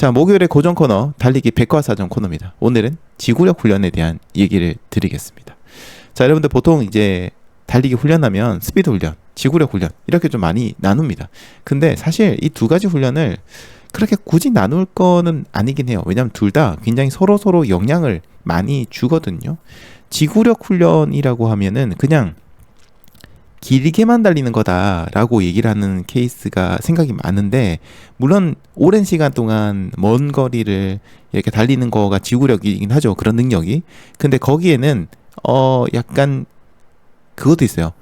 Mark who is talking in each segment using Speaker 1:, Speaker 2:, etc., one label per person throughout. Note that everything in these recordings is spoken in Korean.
Speaker 1: 자, 목요일의 고정 코너 달리기 백과사전 코너입니다. 오늘은 지구력 훈련에 대한 얘기를 드리겠습니다. 자, 여러분들 보통 이제 달리기 훈련하면 스피드 훈련, 지구력 훈련 이렇게 좀 많이 나눕니다. 근데 사실 이 두 가지 훈련을 그렇게 굳이 나눌 거는 아니긴 해요. 왜냐하면 둘 다 굉장히 서로 영향을 많이 주거든요. 지구력 훈련이라고 하면은 그냥 길게만 달리는 거다라고 얘기를 하는 케이스가 생각이 많은데, 물론 오랜 시간 동안 먼 거리를 이렇게 달리는 거가 지구력이긴 하죠. 그런 능력이. 근데 거기에는 약간 그것도 있어요.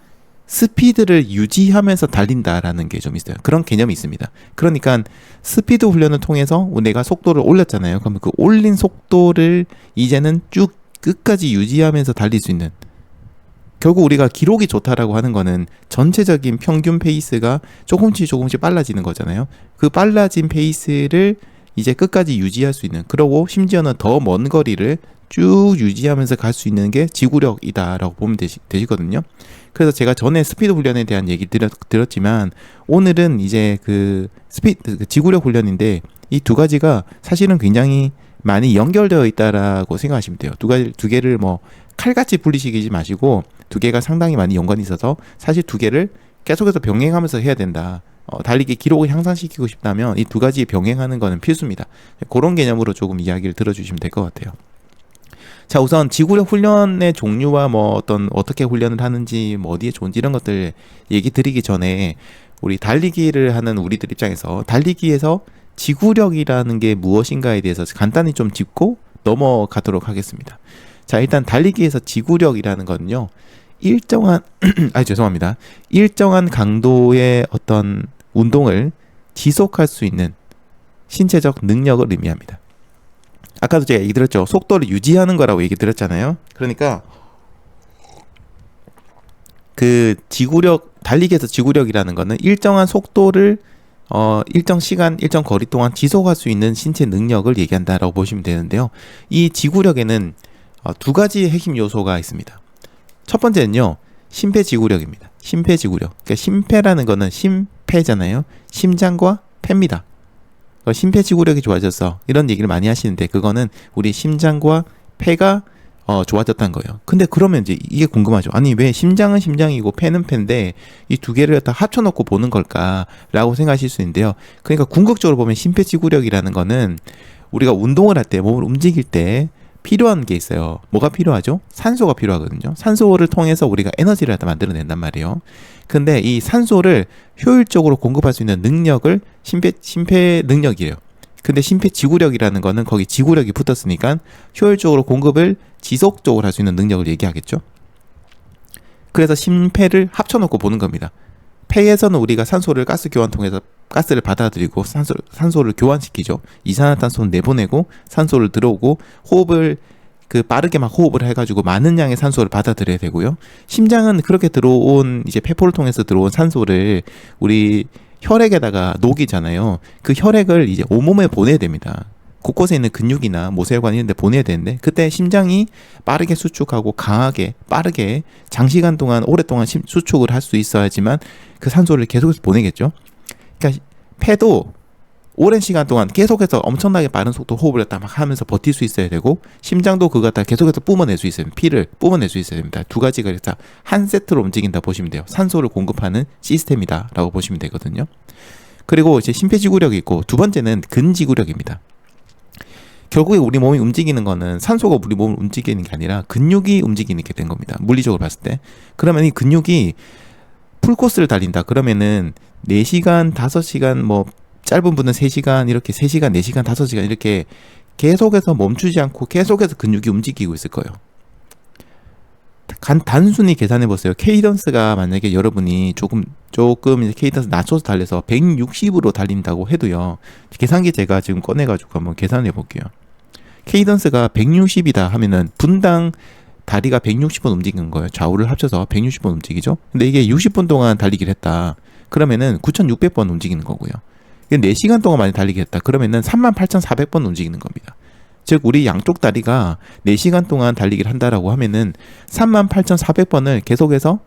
Speaker 1: 스피드를 유지하면서 달린다라는 게 좀 있어요. 그런 개념이 있습니다. 그러니까 스피드 훈련을 통해서 내가 속도를 올렸잖아요. 그러면 그 올린 속도를 이제는 쭉 끝까지 유지하면서 달릴 수 있는, 결국 우리가 기록이 좋다라고 하는 거는 전체적인 평균 페이스가 조금씩 빨라지는 거잖아요. 그 빨라진 페이스를 이제 끝까지 유지할 수 있는, 그러고 심지어는 더 먼 거리를 쭉 유지하면서 갈 수 있는 게 지구력이다라고 보면 되시거든요. 그래서 제가 전에 스피드 훈련에 대한 얘기 들었지만, 오늘은 이제 그 지구력 훈련인데, 이 두 가지가 사실은 굉장히 많이 연결되어 있다라고 생각하시면 돼요. 두 개를 뭐 칼같이 분리시키지 마시고, 두 개가 상당히 많이 연관이 있어서 사실 두 개를 계속해서 병행하면서 해야 된다. 달리기 기록을 향상시키고 싶다면 이 두 가지 병행하는 거는 필수입니다. 그런 개념으로 조금 이야기를 들어주시면 될 것 같아요. 자, 우선 지구력 훈련의 종류와 뭐 어떻게 훈련을 하는지, 뭐 어디에 좋은지 이런 것들 얘기 드리기 전에, 우리 달리기를 하는 우리들 입장에서 달리기에서 지구력이라는 게 무엇인가에 대해서 간단히 좀 짚고 넘어가도록 하겠습니다. 자, 일단 달리기에서 지구력이라는 거는요, 일정한 일정한 강도의 어떤 운동을 지속할 수 있는 신체적 능력을 의미합니다. 아까도 제가 얘기 드렸죠. 속도를 유지하는 거라고 얘기 드렸잖아요. 그러니까 그 달리기에서 지구력이라는 거는 일정한 속도를 일정 시간, 일정 거리 동안 지속할 수 있는 신체 능력을 얘기한다라고 보시면 되는데요. 이 지구력에는 두 가지 핵심 요소가 있습니다. 첫 번째는요, 심폐지구력입니다. 심폐지구력. 그러니까 심폐라는 거는 심폐잖아요. 심장과 폐입니다. 심폐지구력이 좋아졌어, 이런 얘기를 많이 하시는데, 그거는 우리 심장과 폐가 좋아졌다는 거예요. 근데 그러면 이제 이게 궁금하죠. 아니, 왜 심장은 심장이고 폐는 폐인데 이 두 개를 다 합쳐놓고 보는 걸까라고 생각하실 수 있는데요. 그러니까 궁극적으로 보면 심폐지구력이라는 거는 우리가 운동을 할 때, 몸을 움직일 때 필요한 게 있어요. 뭐가 필요하죠? 산소가 필요하거든요. 산소를 통해서 우리가 에너지를 만들어낸단 말이에요. 근데 이 산소를 효율적으로 공급할 수 있는 능력을 심폐 능력이에요. 근데 심폐지구력이라는 거는 거기 지구력이 붙었으니까 효율적으로 공급을 지속적으로 할 수 있는 능력을 얘기하겠죠. 그래서 심폐를 합쳐놓고 보는 겁니다. 폐에서는 우리가 산소를 가스 교환통해서 가스를 받아들이고 산소를 교환시키죠. 이산화탄소는 내보내고 산소를 들어오고, 호흡을 빠르게 막 호흡을 해가지고 많은 양의 산소를 받아들여야 되고요. 심장은 그렇게 들어온 이제 폐포를 통해서 들어온 산소를 우리 혈액에다가 녹이잖아요. 그 혈액을 이제 온몸에 보내야 됩니다. 곳곳에 있는 근육이나 모세혈관 이런 데 보내야 되는데, 그때 심장이 빠르게 수축하고 강하게 빠르게 장시간 동안 오랫동안 수축을 할 수 있어야지만 그 산소를 계속해서 보내겠죠. 그러니까 폐도 오랜 시간 동안 계속해서 엄청나게 빠른 속도 호흡을 막 하면서 버틸 수 있어야 되고, 심장도 그거 다 계속해서 뿜어낼 수 있어요. 피를 뿜어낼 수 있어야 됩니다. 두 가지가 다 한 세트로 움직인다 보시면 돼요. 산소를 공급하는 시스템이다 라고 보시면 되거든요. 그리고 이제 심폐지구력이 있고, 두 번째는 근지구력입니다. 결국에 우리 몸이 움직이는 거는 산소가 우리 몸을 움직이는 게 아니라 근육이 움직이는 게 된 겁니다. 물리적으로 봤을 때. 그러면 이 근육이 풀코스를 달린다 그러면은 4시간, 5시간, 뭐 짧은 분은 3시간, 이렇게 3시간, 4시간, 5시간 이렇게 계속해서 멈추지 않고 계속해서 근육이 움직이고 있을 거예요. 단순히 계산해 보세요. 케이던스가 만약에 여러분이 조금 이제 케이던스 낮춰서 달려서 160으로 달린다고 해도요. 계산기 제가 지금 꺼내가지고 한번 계산해 볼게요. 케이던스가 160이다 하면은 분당 다리가 160번 움직이는 거예요. 좌우를 합쳐서 160번 움직이죠. 근데 이게 60분 동안 달리기를 했다. 그러면은 9,600번 움직이는 거고요. 4시간 동안 많이 달리기 했다. 그러면은 38,400번 움직이는 겁니다. 즉 우리 양쪽 다리가 4시간 동안 달리기를 한다라고 하면은 38,400번을 계속해서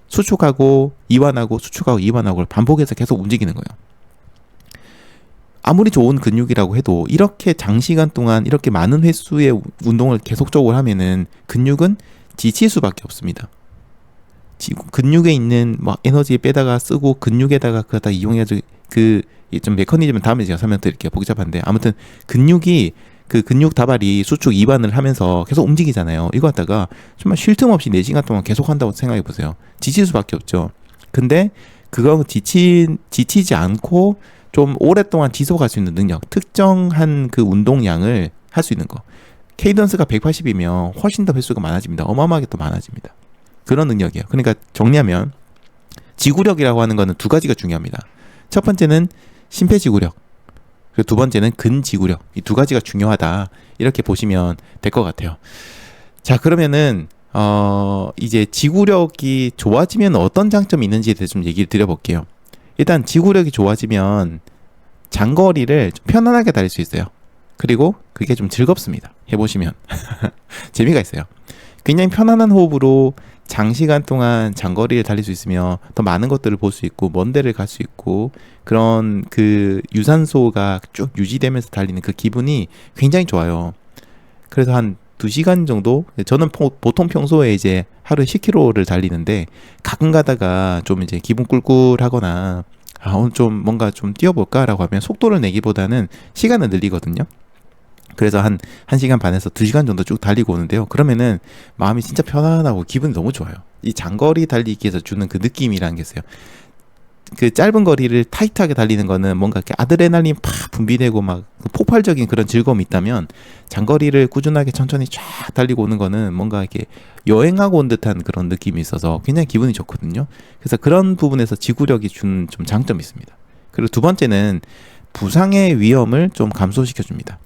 Speaker 1: 수축하고 이완하고 수축하고 이완하고 반복해서 계속 움직이는 거예요. 아무리 좋은 근육이라고 해도 이렇게 장시간 동안 이렇게 많은 횟수의 운동을 계속적으로 하면은 근육은 지칠 수밖에 없습니다. 근육에 있는 막 에너지 빼다가 쓰고 근육에다가 그다 이용해가지고 그 좀 메커니즘은 다음에 제가 설명드릴게요. 복잡한데 아무튼 근육이 그 근육 다발이 수축 이완을 하면서 계속 움직이잖아요. 이거 갖다가 정말 쉴 틈 없이 4시간 동안 계속 한다고 생각해 보세요. 지칠 수밖에 없죠. 근데 그거 지치지 않고 좀 오랫동안 지속할 수 있는 능력, 특정한 그 운동량을 할 수 있는 거. 케이던스가 180이면 훨씬 더 횟수가 많아집니다. 어마어마하게 또 많아집니다. 그런 능력이에요. 그러니까 정리하면 지구력이라고 하는 거는 두 가지가 중요합니다. 첫 번째는 심폐지구력, 그리고 두 번째는 근지구력. 이 두 가지가 중요하다. 이렇게 보시면 될 것 같아요. 자, 그러면은 이제 지구력이 좋아지면 어떤 장점이 있는지에 대해서 좀 얘기를 드려볼게요. 일단 지구력이 좋아지면 장거리를 좀 편안하게 달릴 수 있어요. 그리고 그게 좀 즐겁습니다. 해보시면 재미가 있어요. 굉장히 편안한 호흡으로 장시간 동안 장거리를 달릴 수 있으며 더 많은 것들을 볼 수 있고 먼 데를 갈 수 있고 그런 그 유산소가 쭉 유지되면서 달리는 그 기분이 굉장히 좋아요. 그래서 한 2시간 정도? 저는 보통 평소에 이제 하루에 10km를 달리는데 가끔 가다가 좀 이제 기분 꿀꿀하거나 오늘 좀 뭔가 좀 뛰어볼까라고 하면 속도를 내기보다는 시간을 늘리거든요. 그래서 한 1시간 반에서 2시간 정도 쭉 달리고 오는데요. 그러면은 마음이 진짜 편안하고 기분이 너무 좋아요. 이 장거리 달리기에서 주는 그 느낌이라는 게 있어요. 그 짧은 거리를 타이트하게 달리는 거는 뭔가 이렇게 아드레날린 팍 분비되고 막 폭발적인 그런 즐거움이 있다면 장거리를 꾸준하게 천천히 쫙 달리고 오는 거는 뭔가 이렇게 여행하고 온 듯한 그런 느낌이 있어서 굉장히 기분이 좋거든요. 그래서 그런 부분에서 지구력이 준 좀 장점이 있습니다. 그리고 두 번째는 부상의 위험을 좀 감소시켜 줍니다.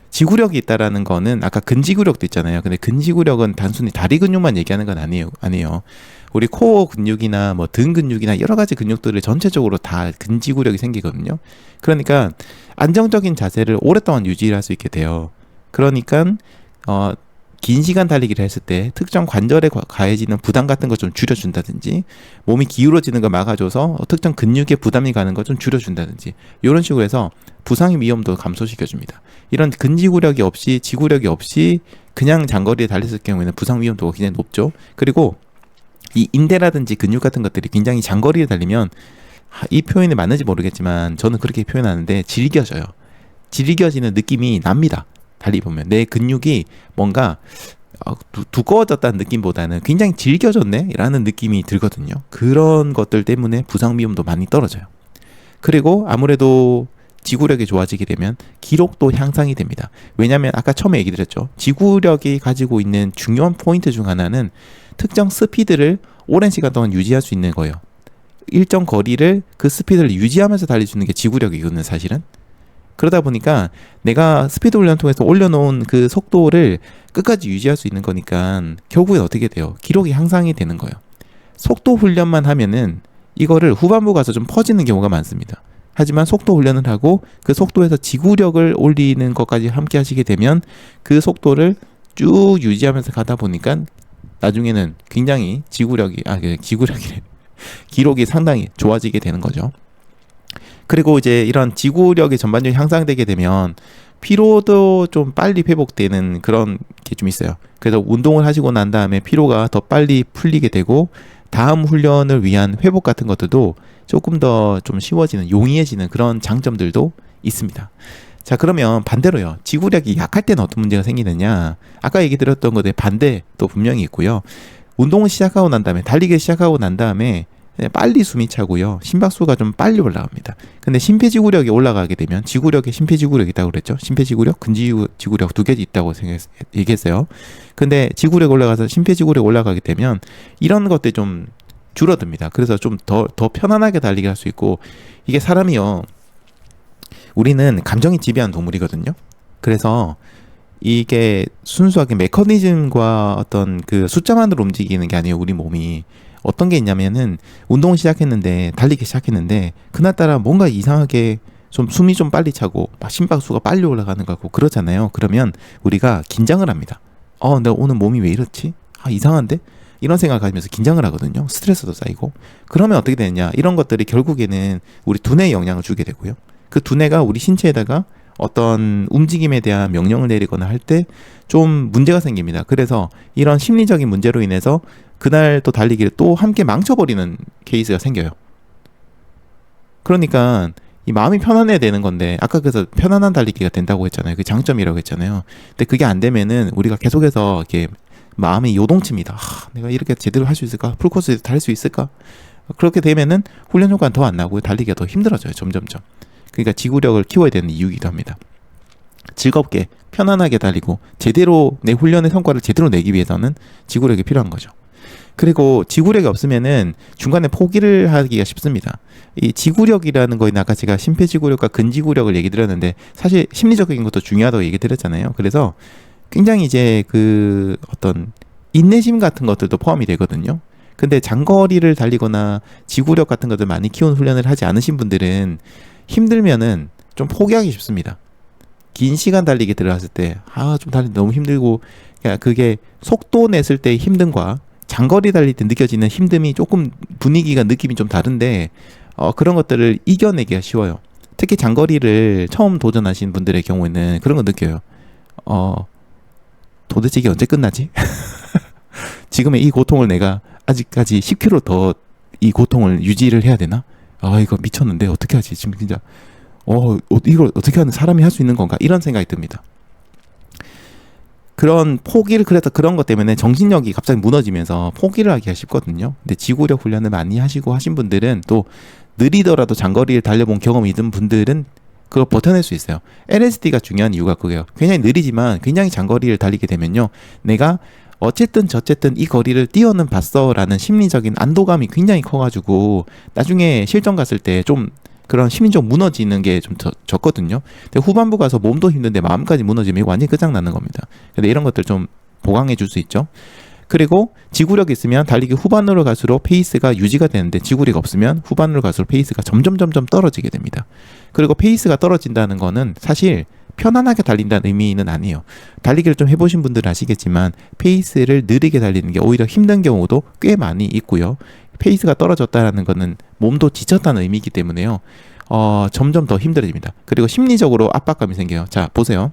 Speaker 1: 지구력이 있다라는 거는 아까 근지구력도 있잖아요. 근데 근지구력은 단순히 다리 근육만 얘기하는 건 아니에요. 우리 코어 근육이나 뭐 등 근육이나 여러 가지 근육들을 전체적으로 다 근지구력이 생기거든요. 그러니까 안정적인 자세를 오랫동안 유지할 수 있게 돼요. 그러니까 긴 시간 달리기를 했을 때 특정 관절에 가해지는 부담 같은 거 좀 줄여준다든지 몸이 기울어지는 거 막아줘서 특정 근육에 부담이 가는 거 좀 줄여준다든지 이런 식으로 해서 부상의 위험도 감소시켜줍니다. 이런 근지구력이 없이 지구력이 없이 그냥 장거리에 달렸을 경우에는 부상 위험도가 굉장히 높죠. 그리고 이 인대라든지 근육 같은 것들이 굉장히 장거리에 달리면 이 표현이 맞는지 모르겠지만 저는 그렇게 표현하는데 질겨지는 느낌이 납니다. 달리보면 내 근육이 뭔가 두꺼워졌다는 느낌보다는 굉장히 질겨졌네 라는 느낌이 들거든요. 그런 것들 때문에 부상 위험도 많이 떨어져요. 그리고 아무래도 지구력이 좋아지게 되면 기록도 향상이 됩니다. 왜냐하면 아까 처음에 얘기 드렸죠. 지구력이 가지고 있는 중요한 포인트 중 하나는 특정 스피드를 오랜 시간 동안 유지할 수 있는 거예요. 일정 거리를 그 스피드를 유지하면서 달릴 수 있는 게 지구력이거든요, 사실은. 그러다 보니까 내가 스피드 훈련 통해서 올려놓은 그 속도를 끝까지 유지할 수 있는 거니까 결국엔 어떻게 돼요? 기록이 향상이 되는 거예요. 속도 훈련만 하면은 이거를 후반부 가서 좀 퍼지는 경우가 많습니다. 하지만 속도 훈련을 하고 그 속도에서 지구력을 올리는 것까지 함께 하시게 되면 그 속도를 쭉 유지하면서 가다 보니까 나중에는 굉장히 기록이 상당히 좋아지게 되는 거죠. 그리고 이제 이런 지구력이 전반적으로 향상되게 되면 피로도 좀 빨리 회복되는 그런 게 좀 있어요. 그래서 운동을 하시고 난 다음에 피로가 더 빨리 풀리게 되고 다음 훈련을 위한 회복 같은 것들도 조금 더 좀 쉬워지는, 용이해지는 그런 장점들도 있습니다. 자, 그러면 반대로요. 지구력이 약할 때는 어떤 문제가 생기느냐? 아까 얘기 드렸던 것에 반대도 분명히 있고요. 운동을 시작하고 난 다음에, 달리기 시작하고 난 다음에 빨리 숨이 차고요. 심박수가 좀 빨리 올라갑니다. 근데 심폐지구력이 올라가게 되면 지구력에 심폐지구력이 있다고 그랬죠. 심폐지구력, 근지구력 두 개 있다고 얘기했어요. 근데 지구력이 올라가서 심폐지구력이 올라가게 되면 이런 것들이 좀 줄어듭니다. 그래서 좀 더 편안하게 달리게 할 수 있고 이게 사람이요. 우리는 감정이 지배한 동물이거든요. 그래서 이게 순수하게 메커니즘과 어떤 그 숫자만으로 움직이는 게 아니에요. 우리 몸이. 어떤 게 있냐면은 운동을 시작했는데 달리기 시작했는데 그날따라 뭔가 이상하게 좀 숨이 좀 빨리 차고 막 심박수가 빨리 올라가는 것 같고 그러잖아요. 그러면 우리가 긴장을 합니다. 내가 오늘 몸이 왜 이렇지? 이상한데? 이런 생각을 가지면서 긴장을 하거든요. 스트레스도 쌓이고. 그러면 어떻게 되느냐? 이런 것들이 결국에는 우리 두뇌에 영향을 주게 되고요. 그 두뇌가 우리 신체에다가 어떤 움직임에 대한 명령을 내리거나 할 때 좀 문제가 생깁니다. 그래서 이런 심리적인 문제로 인해서 그날 또 달리기를 또 함께 망쳐버리는 케이스가 생겨요. 그러니까 이 마음이 편안해야 되는 건데, 아까 그래서 편안한 달리기가 된다고 했잖아요. 그 장점이라고 했잖아요. 근데 그게 안 되면은 우리가 계속해서 이렇게 마음이 요동칩니다. 내가 이렇게 제대로 할 수 있을까? 풀코스 달 수 있을까? 그렇게 되면은 훈련 효과는 더 안 나고 달리기가 더 힘들어져요. 점점점. 그러니까 지구력을 키워야 되는 이유이기도 합니다. 즐겁게 편안하게 달리고 제대로 내 훈련의 성과를 제대로 내기 위해서는 지구력이 필요한 거죠. 그리고 지구력이 없으면은 중간에 포기를 하기가 쉽습니다. 이 지구력이라는 거는 아까 제가 심폐지구력과 근지구력을 얘기 드렸는데, 사실 심리적인 것도 중요하다고 얘기 드렸잖아요. 그래서 굉장히 이제 그 어떤 인내심 같은 것들도 포함이 되거든요. 근데 장거리를 달리거나 지구력 같은 것들 많이 키운 훈련을 하지 않으신 분들은 힘들면은 좀 포기하기 쉽습니다. 긴 시간 달리기 들어갔을 때 좀 달리기 너무 힘들고, 그러니까 그게 속도 냈을 때 힘듦과 장거리 달릴 때 느껴지는 힘듦이 조금 분위기가 느낌이 좀 다른데, 그런 것들을 이겨내기가 쉬워요. 특히 장거리를 처음 도전하신 분들의 경우에는 그런 거 느껴요. 도대체 이게 언제 끝나지? 지금의 이 고통을 내가 아직까지 10km 더 이 고통을 유지를 해야 되나? 이거 미쳤는데 어떻게 하지? 지금 진짜 이걸 어떻게 하는 사람이 할 수 있는 건가? 이런 생각이 듭니다. 그런 포기를, 그래서 그런 것 때문에 정신력이 갑자기 무너지면서 포기를 하기가 쉽거든요. 근데 지구력 훈련을 많이 하시고 하신 분들은, 또 느리더라도 장거리를 달려본 경험이 있는 분들은 그걸 버텨낼 수 있어요. LSD가 중요한 이유가 그거예요. 굉장히 느리지만 굉장히 장거리를 달리게 되면요, 내가 어쨌든 저쨌든 이 거리를 뛰어는 봤어라는 심리적인 안도감이 굉장히 커가지고 나중에 실전 갔을 때 좀 그런 심리적 무너지는 게 좀 적거든요. 근데 후반부 가서 몸도 힘든데 마음까지 무너지면 완전히 끝장나는 겁니다. 근데 이런 것들 좀 보강해 줄 수 있죠. 그리고 지구력이 있으면 달리기 후반으로 갈수록 페이스가 유지가 되는데, 지구력이 없으면 후반으로 갈수록 페이스가 점점 떨어지게 됩니다. 그리고 페이스가 떨어진다는 거는 사실 편안하게 달린다는 의미는 아니에요. 달리기를 좀 해보신 분들은 아시겠지만 페이스를 느리게 달리는 게 오히려 힘든 경우도 꽤 많이 있고요. 페이스가 떨어졌다는 거는 몸도 지쳤다는 의미이기 때문에요. 점점 더 힘들어집니다. 그리고 심리적으로 압박감이 생겨요. 자, 보세요.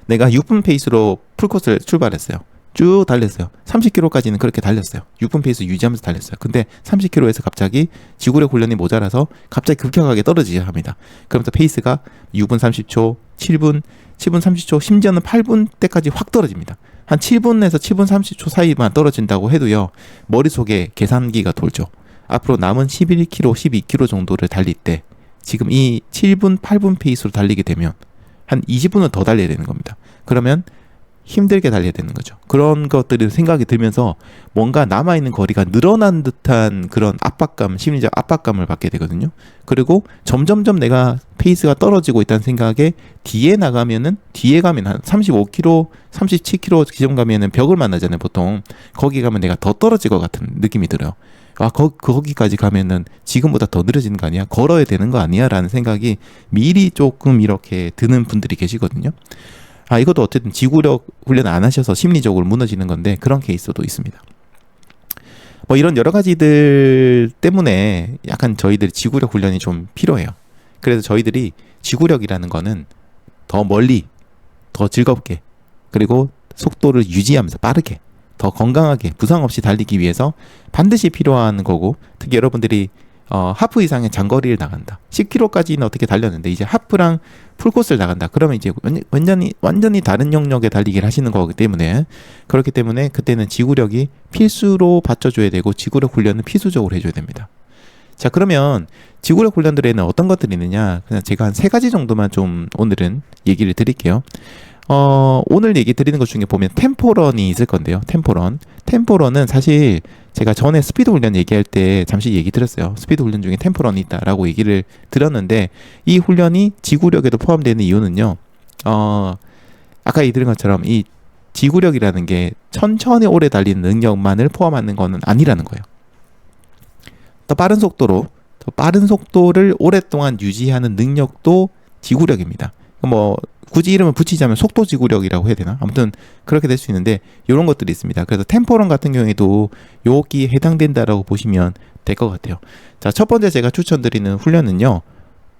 Speaker 1: 내가 6분 페이스로 풀코스를 출발했어요. 쭉 달렸어요. 30km까지는 그렇게 달렸어요. 6분 페이스 유지하면서 달렸어요. 근데 30km에서 갑자기 지구력 훈련이 모자라서 갑자기 급격하게 떨어지게 합니다. 그러면서 페이스가 6분 30초, 7분 30초, 심지어는 8분 때까지 확 떨어집니다. 한 7분에서 7분 30초 사이만 떨어진다고 해도요, 머릿속에 계산기가 돌죠. 앞으로 남은 11km, 12km 정도를 달릴 때 지금 이 7분, 8분 페이스로 달리게 되면 한 20분은 더 달려야 되는 겁니다. 그러면 힘들게 달려야 되는 거죠. 그런 것들이 생각이 들면서 뭔가 남아있는 거리가 늘어난 듯한 그런 압박감, 심리적 압박감을 받게 되거든요. 그리고 점점점 내가 페이스가 떨어지고 있다는 생각에 뒤에 가면 한 35km, 37km 기점 가면은 벽을 만나잖아요, 보통. 거기 가면 내가 더 떨어질 것 같은 느낌이 들어요. 거기까지 가면은 지금보다 더 느려지는 거 아니야? 걸어야 되는 거 아니야? 라는 생각이 미리 조금 이렇게 드는 분들이 계시거든요. 이것도 어쨌든 지구력 훈련 안 하셔서 심리적으로 무너지는 건데, 그런 케이스도 있습니다. 뭐 이런 여러 가지들 때문에 약간 저희들이 지구력 훈련이 좀 필요해요. 그래서 저희들이 지구력이라는 거는 더 멀리, 더 즐겁게, 그리고 속도를 유지하면서 빠르게, 더 건강하게, 부상 없이 달리기 위해서 반드시 필요한 거고, 특히 여러분들이 하프 이상의 장거리를 나간다. 10km까지는 어떻게 달렸는데 이제 하프랑 풀코스를 나간다. 그러면 이제 완전히 다른 영역의 달리기를 하시는 거기 때문에, 그렇기 때문에 그때는 지구력이 필수로 받쳐줘야 되고, 지구력 훈련은 필수적으로 해줘야 됩니다. 자, 그러면 지구력 훈련들에는 어떤 것들이 있느냐, 그냥 제가 한 3가지 정도만 좀 오늘은 얘기를 드릴게요. 오늘 얘기 드리는 것 중에 보면 템포런이 있을 건데요. 템포런은 사실 제가 전에 스피드 훈련 얘기할 때 잠시 얘기 드렸어요. 스피드 훈련 중에 템포런이 있다라고 얘기를 들었는데, 이 훈련이 지구력에도 포함되는 이유는요, 아까 얘기 드린 것처럼 이 지구력이라는 게 천천히 오래 달리는 능력만을 포함하는 거는 아니라는 거예요. 더 빠른 속도를 오랫동안 유지하는 능력도 지구력입니다. 뭐 굳이 이름을 붙이자면 속도 지구력이라고 해야 되나? 아무튼 그렇게 될 수 있는데, 이런 것들이 있습니다. 그래서 템포런 같은 경우에도 여기에 해당된다라고 보시면 될 것 같아요. 자, 첫 번째 제가 추천드리는 훈련은요,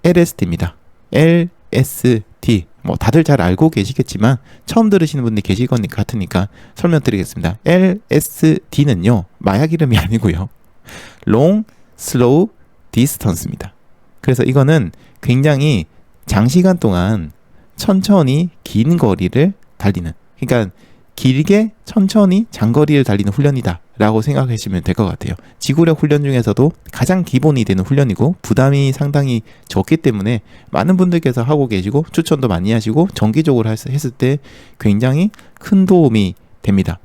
Speaker 1: LSD입니다. LSD. 뭐 다들 잘 알고 계시겠지만 처음 들으시는 분들이 계실 것 같으니까 설명드리겠습니다. LSD는요, 마약 이름이 아니고요. Long Slow Distance입니다. 그래서 이거는 굉장히 장시간 동안 천천히 긴 거리를 달리는, 그러니까 길게 천천히 장거리를 달리는 훈련이다 라고 생각하시면 될 것 같아요. 지구력 훈련 중에서도 가장 기본이 되는 훈련이고 부담이 상당히 적기 때문에 많은 분들께서 하고 계시고 추천도 많이 하시고 정기적으로 했을 때 굉장히 큰 도움이 됩니다.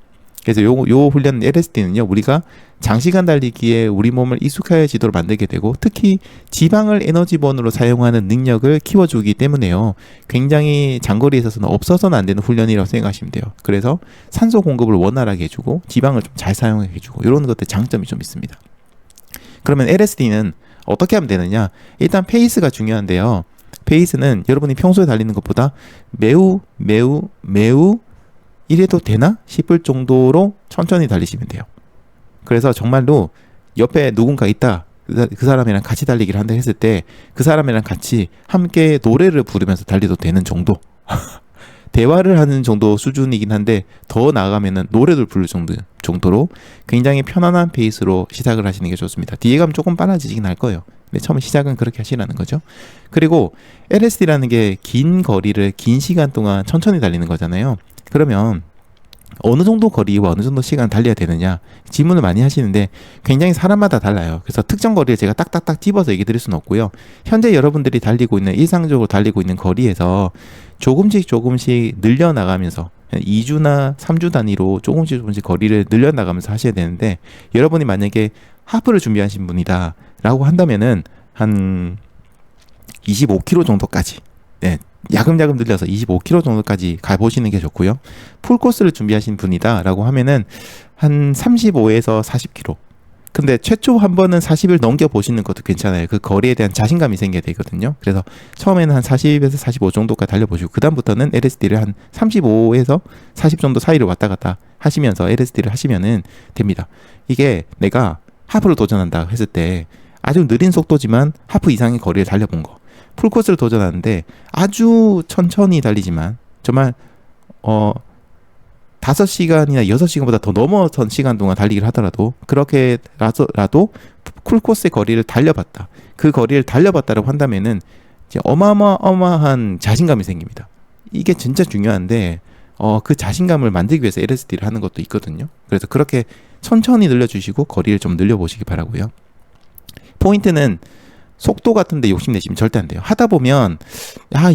Speaker 1: 그래서 요 훈련 LSD는요, 우리가 장시간 달리기에 우리 몸을 익숙해지도록 만들게 되고 특히 지방을 에너지원으로 사용하는 능력을 키워주기 때문에요. 굉장히 장거리에서는 없어서는 안 되는 훈련이라고 생각하시면 돼요. 그래서 산소 공급을 원활하게 해주고 지방을 좀 잘 사용해 주고 이런 것들 장점이 좀 있습니다. 그러면 LSD는 어떻게 하면 되느냐? 일단 페이스가 중요한데요. 페이스는 여러분이 평소에 달리는 것보다 매우 이래도 되나 싶을 정도로 천천히 달리시면 돼요. 그래서 정말로 옆에 누군가 있다, 그 사람이랑 같이 달리기를 한다 했을 때 그 사람이랑 같이 함께 노래를 부르면서 달려도 되는 정도 대화를 하는 정도 수준이긴 한데 더 나아가면은 노래를 부를 정도로 굉장히 편안한 페이스로 시작을 하시는 게 좋습니다. 뒤에 가면 조금 빨라지긴 할 거예요. 근데 처음 시작은 그렇게 하시라는 거죠. 그리고 LSD라는 게 긴 거리를 긴 시간 동안 천천히 달리는 거잖아요. 그러면 어느 정도 거리와 어느 정도 시간 달려야 되느냐 질문을 많이 하시는데 굉장히 사람마다 달라요. 그래서 특정 거리를 제가 딱딱딱 집어서 얘기 드릴 수는 없고요. 현재 여러분들이 달리고 있는 일상적으로 달리고 있는 거리에서 조금씩 늘려나가면서 2주나 3주 단위로 조금씩 거리를 늘려나가면서 하셔야 되는데 여러분이 만약에 하프를 준비하신 분이다 라고 한다면은 한 25km 정도까지 야금야금 늘려서 25km 정도까지 가보시는 게 좋고요. 풀코스를 준비하신 분이다 라고 하면은 한 35에서 40km. 근데 최초 한 번은 40을 넘겨보시는 것도 괜찮아요. 그 거리에 대한 자신감이 생겨야 되거든요. 그래서 처음에는 한 40에서 45 정도까지 달려보시고 그 다음부터는 LSD를 한 35에서 40 정도 사이를 왔다 갔다 하시면서 LSD를 하시면은 됩니다. 이게 내가 하프를 도전한다 했을 때 아주 느린 속도지만 하프 이상의 거리를 달려본 거, 풀코스를 도전하는데 아주 천천히 달리지만 정말 5시간이나 6시간보다 더 넘어선 시간 동안 달리기를 하더라도 그렇게라도 풀코스의 거리를 달려봤다. 그 거리를 달려봤다라고 한다면은 이제 어마어마한 자신감이 생깁니다. 이게 진짜 중요한데 그 자신감을 만들기 위해서 LSD를 하는 것도 있거든요. 그래서 그렇게 천천히 늘려주시고 거리를 좀 늘려보시기 바라고요. 포인트는 속도 같은데 욕심내시면 절대 안 돼요. 하다 보면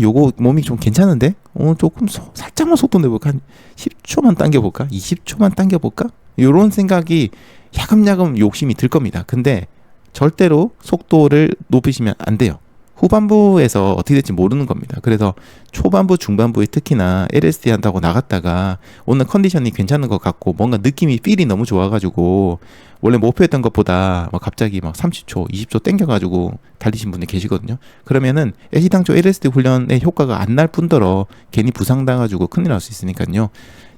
Speaker 1: 요거 몸이 좀 괜찮은데 조금 살짝만 속도 내볼까, 한 10초만 당겨볼까, 20초만 당겨볼까, 요런 생각이 야금야금 욕심이 들 겁니다. 근데 절대로 속도를 높이시면 안 돼요. 후반부에서 어떻게 될지 모르는 겁니다. 그래서 초반부, 중반부에 특히나 LSD 한다고 나갔다가 오늘 컨디션이 괜찮은 것 같고 뭔가 느낌이 필이 너무 좋아가지고 원래 목표했던 것보다 막 갑자기 막 30초, 20초 땡겨가지고 달리신 분이 계시거든요. 그러면은 애시당초 LSD 훈련의 효과가 안 날 뿐더러 괜히 부상당가지고 큰일 날 수 있으니까요.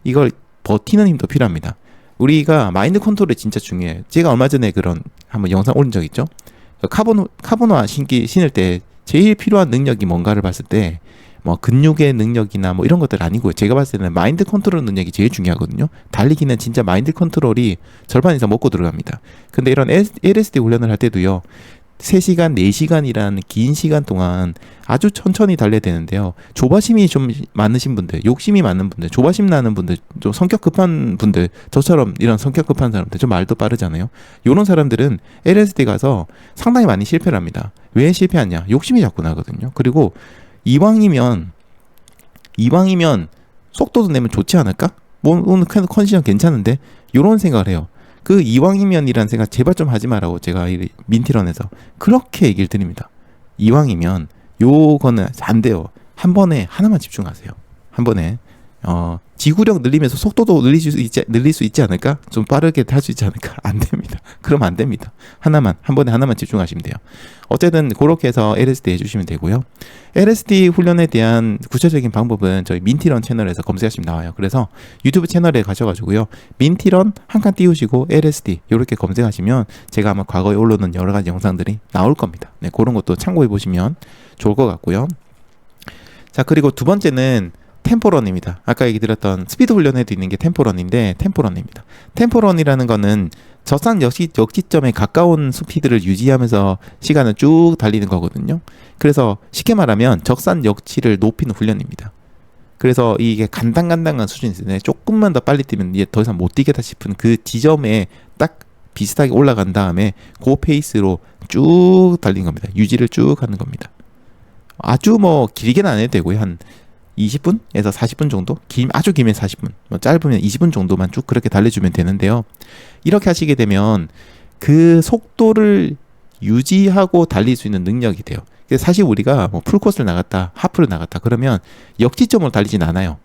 Speaker 1: 이걸 버티는 힘도 필요합니다. 우리가 마인드 컨트롤이 진짜 중요해요. 제가 얼마 전에 그런 한번 영상 올린 적 있죠. 카보노아 신을 때 제일 필요한 능력이 뭔가를 봤을 때 뭐 근육의 능력이나 뭐 이런 것들 아니고요. 제가 봤을 때는 마인드 컨트롤 능력이 제일 중요하거든요. 달리기는 진짜 마인드 컨트롤이 절반 이상 먹고 들어갑니다. 근데 이런 LSD 훈련을 할 때도요. 3시간, 4시간이라는 긴 시간 동안 아주 천천히 달려야 되는데요. 조바심이 좀 많으신 분들, 욕심이 많은 분들, 조바심 나는 분들, 좀 성격 급한 분들, 저처럼 이런 성격 급한 사람들, 좀 말도 빠르잖아요. 이런 사람들은 LSD 가서 상당히 많이 실패를 합니다. 왜 실패하냐? 욕심이 자꾸 나거든요. 그리고 이왕이면 속도도 내면 좋지 않을까? 뭐 오늘 컨디션 괜찮은데? 이런 생각을 해요. 그 이왕이면이라는 생각 제발 좀 하지 마라고 제가 민티런에서 그렇게 얘기를 드립니다. 이왕이면 요거는 안 돼요. 한 번에 하나만 집중하세요. 한 번에 지구력 늘리면서 속도도 늘릴 수 있지 않을까? 좀 빠르게 할 수 있지 않을까? 안 됩니다. 그러면 안 됩니다. 한 번에 하나만 집중하시면 돼요. 어쨌든 그렇게 해서 LSD 해주시면 되고요. LSD 훈련에 대한 구체적인 방법은 저희 민티런 채널에서 검색하시면 나와요. 그래서 유튜브 채널에 가셔가지고요. 민티런 한 칸 띄우시고 LSD 이렇게 검색하시면 제가 아마 과거에 올려놓은 여러 가지 영상들이 나올 겁니다. 네, 그런 것도 참고해 보시면 좋을 것 같고요. 자, 그리고 두 번째는 템포런입니다. 아까 얘기 드렸던 스피드 훈련에도 있는 게 템포런인데 템포런입니다. 템포런이라는 거는 저산 역지점에 가까운 스피드를 유지하면서 시간을 쭉 달리는 거거든요. 그래서 쉽게 말하면 적산 역치를 높이는 훈련입니다. 그래서 이게 간당간당한 수준인데 조금만 더 빨리 뛰면 이제 더 이상 못 뛰겠다 싶은 그 지점에 딱 비슷하게 올라간 다음에 그 페이스로 쭉 달리는 겁니다. 유지를 쭉 하는 겁니다. 아주 뭐 길게는 안 해도 되고요. 한 20분에서 40분 정도? 아주 길면 40분, 뭐 짧으면 20분 정도만 쭉 그렇게 달려주면 되는데요. 이렇게 하시게 되면 그 속도를 유지하고 달릴 수 있는 능력이 돼요. 사실 우리가 뭐 풀코스를 나갔다, 하프를 나갔다 그러면 역지점으로 달리진 않아요.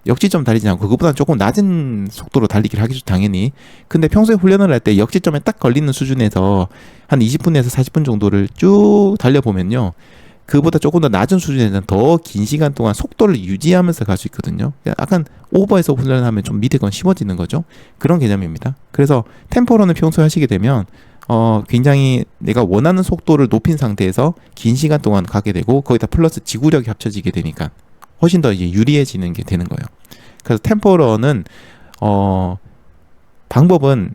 Speaker 1: 역지점 달리지 않고 그것보다 조금 낮은 속도로 달리기를 하겠죠, 당연히. 근데 평소에 훈련을 할 때 역지점에 딱 걸리는 수준에서 한 20분에서 40분 정도를 쭉 달려보면요. 그보다 조금 더 낮은 수준에는 더 긴 시간 동안 속도를 유지하면서 갈 수 있거든요. 약간 오버해서 훈련하면 좀 밑에 건 심어지는 거죠. 그런 개념입니다. 그래서 템포런을 평소에 하시게 되면 굉장히 내가 원하는 속도를 높인 상태에서 긴 시간 동안 가게 되고 거기다 플러스 지구력이 합쳐지게 되니까 훨씬 더 이제 유리해지는 게 되는 거예요. 그래서 템포런은 방법은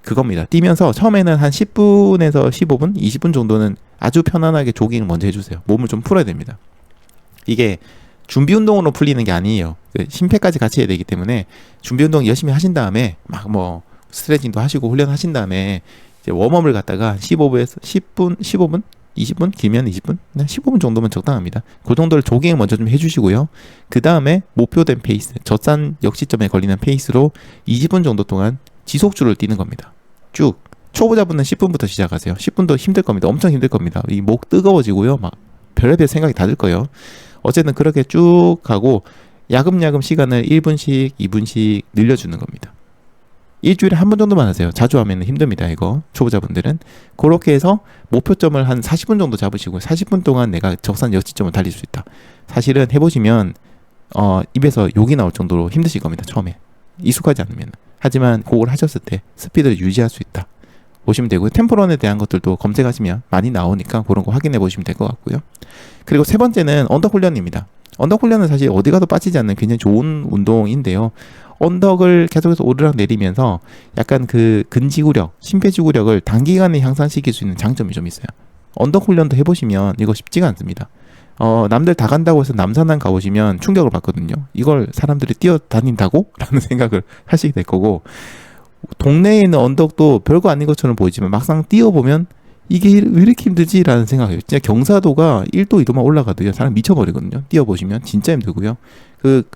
Speaker 1: 그겁니다. 뛰면서 처음에는 한 10분에서 15분, 20분 정도는 아주 편안하게 조깅을 먼저 해주세요. 몸을 좀 풀어야 됩니다. 이게 준비 운동으로 풀리는 게 아니에요. 심폐까지 같이 해야 되기 때문에 준비 운동 열심히 하신 다음에 막 뭐 스트레칭도 하시고 훈련하신 다음에 이제 웜업을 갖다가 15분에서 10분, 15분, 20분, 길면 20분, 15분 정도면 적당합니다. 그 정도를 조깅을 먼저 좀 해주시고요. 그 다음에 목표된 페이스, 저산 역시점에 걸리는 페이스로 20분 정도 동안 지속주를 뛰는 겁니다. 쭉. 초보자분은 10분부터 시작하세요. 10분도 힘들 겁니다. 엄청 힘들 겁니다. 이 목 뜨거워지고요. 막 별의별 생각이 다 들 거예요. 어쨌든 그렇게 쭉 가고 야금야금 시간을 1분씩, 2분씩 늘려주는 겁니다. 일주일에 한 번 정도만 하세요. 자주 하면 힘듭니다. 이거 초보자분들은. 그렇게 해서 목표점을 한 40분 정도 잡으시고 40분 동안 내가 적산 역지점을 달릴 수 있다. 사실은 해보시면 입에서 욕이 나올 정도로 힘드실 겁니다. 처음에. 익숙하지 않으면. 하지만 그걸 하셨을 때 스피드를 유지할 수 있다. 보시면 되고요. 템포런에 대한 것들도 검색하시면 많이 나오니까 그런 거 확인해 보시면 될 것 같고요. 그리고 세 번째는 언덕 훈련입니다. 언덕 훈련은 사실 어디 가도 빠지지 않는 굉장히 좋은 운동인데요. 언덕을 계속해서 오르락 내리면서 약간 그 근지구력, 심폐지구력을 단기간에 향상시킬 수 있는 장점이 좀 있어요. 언덕 훈련도 해보시면 이거 쉽지가 않습니다. 남들 다 간다고 해서 남산안 가보시면 충격을 받거든요. 이걸 사람들이 뛰어다닌다고? 라는 생각을 하시게 될 거고, 동네에 있는 언덕도 별거 아닌 것처럼 보이지만 막상 뛰어보면 이게 왜 이렇게 힘들지? 라는 생각이에요. 진짜 경사도가 1도 2도만 올라가도요. 사람 미쳐버리거든요. 뛰어보시면 진짜 힘들고요. 그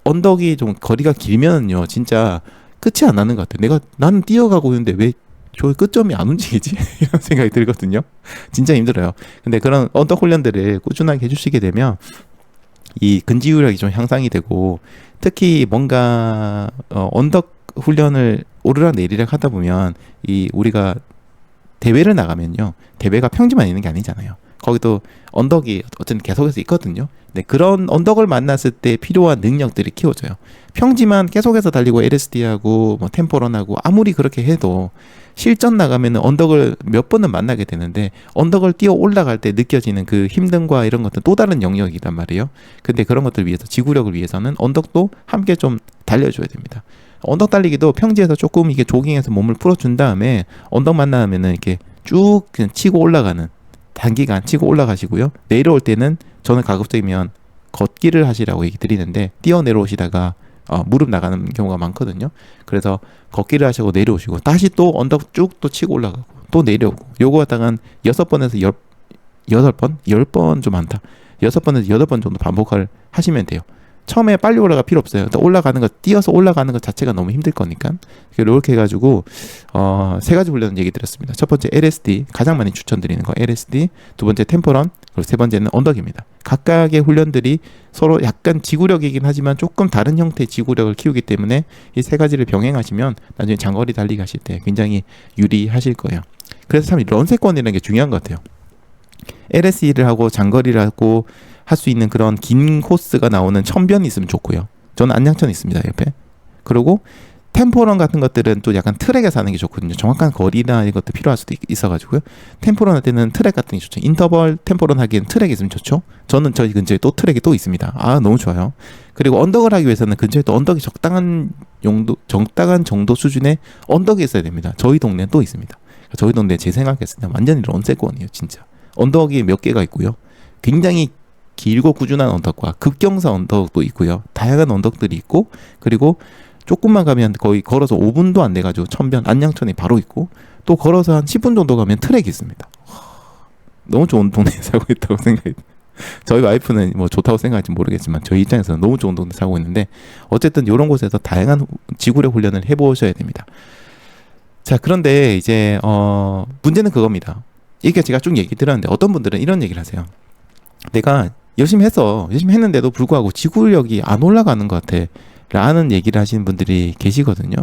Speaker 1: 언덕이 좀 거리가 길면요 진짜 끝이 안 나는 것 같아요. 나는 뛰어가고 있는데 왜 저 끝점이 안 움직이지? 이런 생각이 들거든요. 진짜 힘들어요. 근데 그런 언덕 훈련들을 꾸준하게 해주시게 되면 이 근지구력이 좀 향상이 되고, 특히 뭔가 언덕 훈련을 오르락 내리락 하다 보면 이 우리가 대회를 나가면요, 대회가 평지만 있는 게 아니잖아요. 거기도 언덕이 어쨌든 계속해서 있거든요. 네, 그런 언덕을 만났을 때 필요한 능력들이 키워져요. 평지만 계속해서 달리고 LSD하고 뭐 템포런하고 아무리 그렇게 해도 실전 나가면 언덕을 몇 번은 만나게 되는데, 언덕을 뛰어 올라갈 때 느껴지는 그 힘듦과 이런 것들 또 다른 영역이란 말이에요. 근데 그런 것들 위해서, 지구력을 위해서는 언덕도 함께 좀 달려줘야 됩니다. 언덕 달리기도 평지에서 조금 이게 조깅해서 몸을 풀어준 다음에 언덕 만나면은 이렇게 쭉 그냥 치고 올라가는, 단기간 치고 올라가시고요. 내려올 때는 저는 가급적이면 걷기를 하시라고 얘기 드리는데, 뛰어 내려오시다가 무릎 나가는 경우가 많거든요. 그래서 걷기를 하시고 내려오시고 다시 또 언덕 쭉 또 치고 올라가고 또 내려오고, 요거 갖다가 한 6번에서 8번? 10번 좀 많다. 6번에서 8번 정도 반복을 하시면 돼요. 처음에 빨리 올라갈 필요 없어요. 올라가는 거, 뛰어서 올라가는 것 자체가 너무 힘들 거니까. 이렇게 해가지고 세 가지 훈련 얘기 드렸습니다. 첫 번째 LSD, 가장 많이 추천드리는 거 LSD. 두 번째 템포런, 그리고 세 번째는 언덕입니다. 각각의 훈련들이 서로 약간 지구력이긴 하지만 조금 다른 형태의 지구력을 키우기 때문에 이 세 가지를 병행하시면 나중에 장거리 달리기 하실 때 굉장히 유리하실 거예요. 그래서 참 런세권이라는 게 중요한 것 같아요. LSE를 하고 장거리를 하고 할 수 있는 그런 긴 코스가 나오는 천변이 있으면 좋고요. 저는 안양천 있습니다, 옆에. 그리고 템포런 같은 것들은 또 약간 트랙에서 하는 게 좋거든요. 정확한 거리나 이런 것도 필요할 수도 있어가지고요. 템포런 할 때는 트랙 같은 게 좋죠. 인터벌 템포런 하기엔 트랙이 있으면 좋죠. 저는 저희 근처에 또 트랙이 또 있습니다. 아, 너무 좋아요. 그리고 언덕을 하기 위해서는 근처에 또 언덕이 적당한 정도 수준의 언덕이 있어야 됩니다. 저희 동네는 또 있습니다. 저희 동네 제 생각했을 때 완전히 런세권이에요, 진짜. 언덕이 몇 개가 있고요. 굉장히 길고 꾸준한 언덕과 급경사 언덕도 있고요. 다양한 언덕들이 있고, 그리고 조금만 가면 거의 걸어서 5분도 안 돼가지고 천변 안양천이 바로 있고, 또 걸어서 한 10분 정도 가면 트랙이 있습니다. 너무 좋은 동네에 살고 있다고 생각해요. 저희 와이프는 뭐 좋다고 생각할지 모르겠지만 저희 입장에서는 너무 좋은 동네에 살고 있는데, 어쨌든 이런 곳에서 다양한 지구력 훈련을 해보셔야 됩니다. 자, 그런데 이제 문제는 그겁니다. 이게 제가 쭉 얘기 들었는데 어떤 분들은 이런 얘기를 하세요. 내가 열심히 했는데도 불구하고 지구력이 안 올라가는 것 같아 라는 얘기를 하시는 분들이 계시거든요.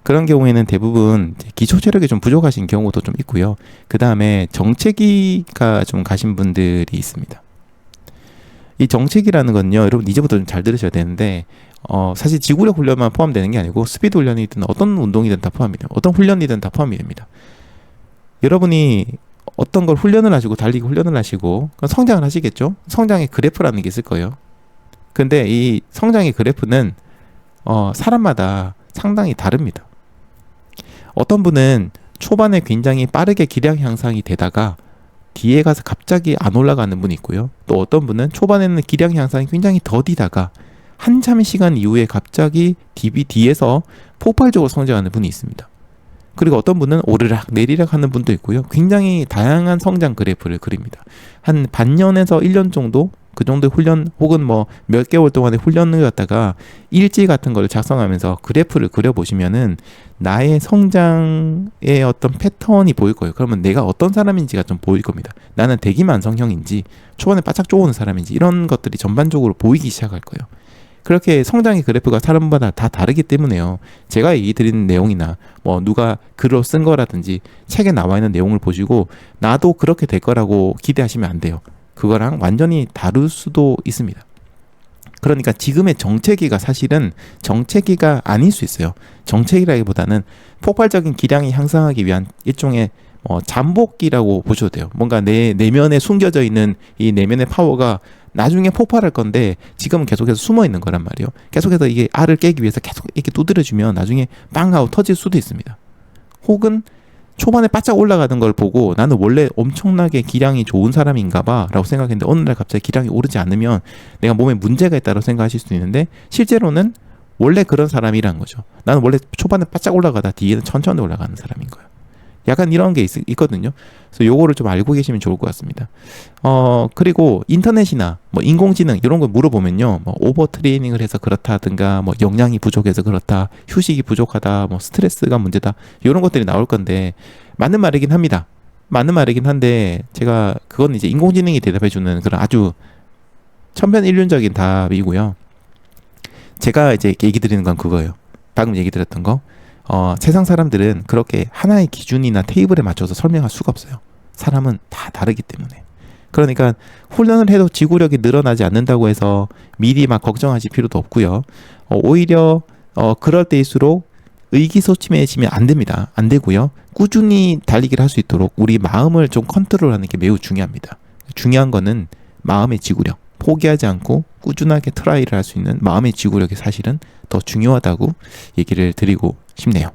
Speaker 1: 그런 경우에는 대부분 기초 체력이 좀 부족하신 경우도 좀 있고요. 그 다음에 정체기가 좀 가신 분들이 있습니다. 이 정체기라는 건요, 여러분 이제부터 좀 잘 들으셔야 되는데, 사실 지구력 훈련만 포함되는 게 아니고 스피드 훈련이든 어떤 운동이든 다 포함이 돼요. 어떤 훈련이든 다 포함이 됩니다. 여러분이 어떤 걸 훈련을 하시고 달리기 훈련을 하시고 성장을 하시겠죠? 성장의 그래프라는 게 있을 거예요. 근데 이 성장의 그래프는 사람마다 상당히 다릅니다. 어떤 분은 초반에 굉장히 빠르게 기량 향상이 되다가 뒤에 가서 갑자기 안 올라가는 분이 있고요. 또 어떤 분은 초반에는 기량 향상이 굉장히 더디다가 한참의 시간 이후에 갑자기 뒤에서 폭발적으로 성장하는 분이 있습니다. 그리고 어떤 분은 오르락 내리락 하는 분도 있고요. 굉장히 다양한 성장 그래프를 그립니다. 한 반년에서 1년 정도 그 정도의 훈련 혹은 뭐 몇 개월 동안의 훈련을 갖다가 일지 같은 걸 작성하면서 그래프를 그려보시면은 나의 성장의 어떤 패턴이 보일 거예요. 그러면 내가 어떤 사람인지가 좀 보일 겁니다. 나는 대기만성형인지 초반에 바짝 쪼오는 사람인지 이런 것들이 전반적으로 보이기 시작할 거예요. 그렇게 성장의 그래프가 사람마다 다 다르기 때문에요. 제가 얘기 드리는 내용이나 뭐 누가 글을 쓴 거라든지 책에 나와 있는 내용을 보시고 나도 그렇게 될 거라고 기대하시면 안 돼요. 그거랑 완전히 다를 수도 있습니다. 그러니까 지금의 정체기가 사실은 정체기가 아닐 수 있어요. 정체기라기보다는 폭발적인 기량이 향상하기 위한 일종의 잠복기라고 보셔도 돼요. 뭔가 내 내면에 숨겨져 있는 이 내면의 파워가 나중에 폭발할 건데 지금은 계속해서 숨어 있는 거란 말이에요. 계속해서 이게 알을 깨기 위해서 계속 이렇게 두드려주면 나중에 빵 하고 터질 수도 있습니다. 혹은 초반에 바짝 올라가는 걸 보고 나는 원래 엄청나게 기량이 좋은 사람인가 봐 라고 생각했는데 어느 날 갑자기 기량이 오르지 않으면 내가 몸에 문제가 있다고 생각하실 수도 있는데, 실제로는 원래 그런 사람이란 거죠. 나는 원래 초반에 바짝 올라가다 뒤에는 천천히 올라가는 사람인 거예요. 약간 이런 게 있거든요. 그래서 요거를 좀 알고 계시면 좋을 것 같습니다. 그리고 인터넷이나 뭐 인공지능 이런 걸 물어보면요, 뭐 오버 트레이닝을 해서 그렇다든가, 뭐 영양이 부족해서 그렇다, 휴식이 부족하다, 뭐 스트레스가 문제다, 이런 것들이 나올 건데 맞는 말이긴 합니다. 맞는 말이긴 한데 제가 그건 이제 인공지능이 대답해주는 그런 아주 천편일률적인 답이고요. 제가 이제 얘기 드리는 건 그거예요. 방금 얘기 드렸던 거. 세상 사람들은 그렇게 하나의 기준이나 테이블에 맞춰서 설명할 수가 없어요. 사람은 다 다르기 때문에. 그러니까 훈련을 해도 지구력이 늘어나지 않는다고 해서 미리 막 걱정하실 필요도 없고요. 오히려 그럴 때일수록 의기소침해지면 안 됩니다. 안 되고요. 꾸준히 달리기를 할 수 있도록 우리 마음을 좀 컨트롤하는 게 매우 중요합니다. 중요한 거는 마음의 지구력. 포기하지 않고 꾸준하게 트라이를 할 수 있는 마음의 지구력이 사실은 더 중요하다고 얘기를 드리고 싶네요.